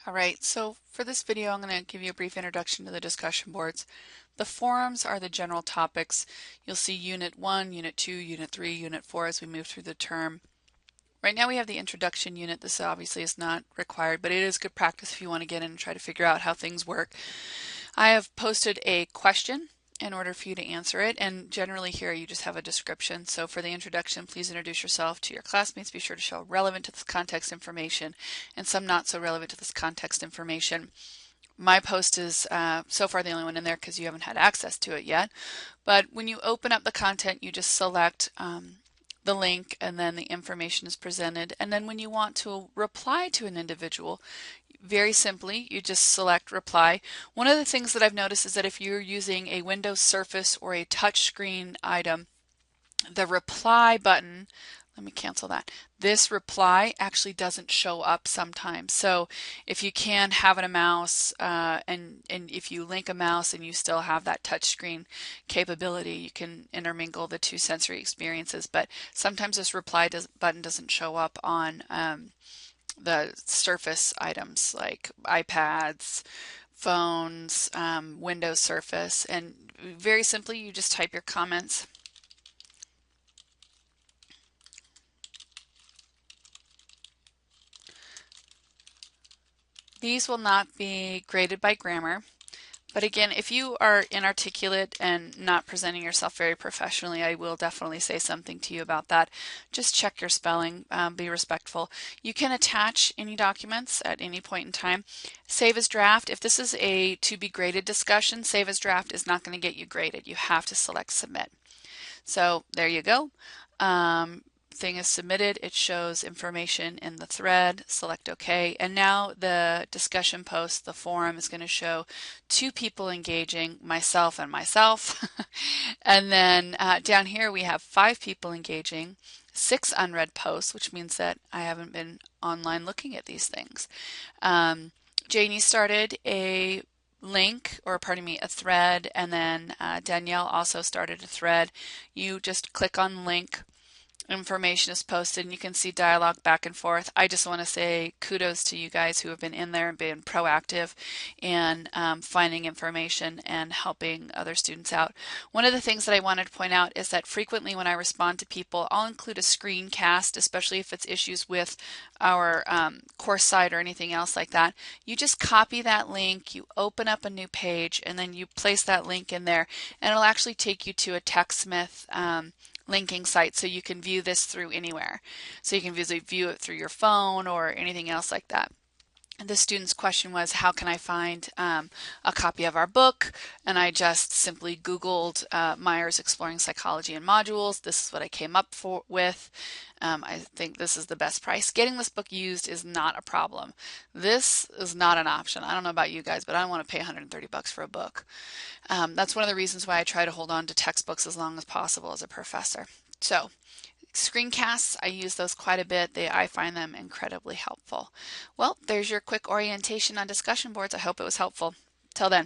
All right, so for this video, I'm going to give you a brief introduction to the discussion boards. The forums are the general topics. You'll see Unit 1, Unit 2, Unit 3, Unit 4 as we move through the term. Right now we have the introduction unit. This obviously is not required, but it is good practice if you want to get in and try to figure out how things work. I have posted a question in order for you to answer it, and generally here you just have a description. So for the introduction, please introduce yourself to your classmates. Be sure to show relevant to this context information and some not so relevant to this context information. My post is so far the only one in there because you haven't had access to it yet. But when you open up the content, you just select the link and then the information is presented. And then when you want to reply to an individual, very simply, you just select reply. One of the things that I've noticed is that if you're using a Windows Surface or a touchscreen item, the reply button, let me cancel that. This reply actually doesn't show up sometimes. So if you can have a mouse and if you link a mouse and you still have that touchscreen capability, you can intermingle the two sensory experiences. But sometimes this reply button doesn't show up on the Surface items like iPads, phones, Windows Surface, and very simply you just type your comments. These will not be graded by grammar. But again, if you are inarticulate and not presenting yourself very professionally, I will definitely say something to you about that. Just check your spelling, be respectful. You can attach any documents at any point in time. Save as draft. If this is a to be graded discussion, save as draft is not going to get you graded. You have to select submit. So there you go. Thing is submitted, it shows information in the thread, select OK, and now the discussion post, the forum, is going to show two people engaging, myself and myself, and then down here we have 5 people engaging, 6 unread posts, which means that I haven't been online looking at these things. Janie started a link, or pardon me, a thread, and then Danielle also started a thread. You just click on link, information is posted, and you can see dialogue back and forth. I just want to say kudos to you guys who have been in there and been proactive in finding information and helping other students out. One of the things that I wanted to point out is that frequently when I respond to people, I'll include a screencast, especially if it's issues with our course site or anything else like that. You just copy that link, you open up a new page, and then you place that link in there, and it'll actually take you to a TechSmith linking site, so you can view this through anywhere. So you can view it through your phone or anything else like that. The student's question was, how can I find a copy of our book? And I just simply Googled Myers Exploring Psychology in Modules. This is what I came up with. I think this is the best price. Getting this book used is not a problem. This is not an option. I don't know about you guys, but I don't want to pay 130 bucks for a book. That's one of the reasons why I try to hold on to textbooks as long as possible as a professor. So screencasts, I use those quite a bit. I find them incredibly helpful. Well, there's your quick orientation on discussion boards. I hope it was helpful. Till then.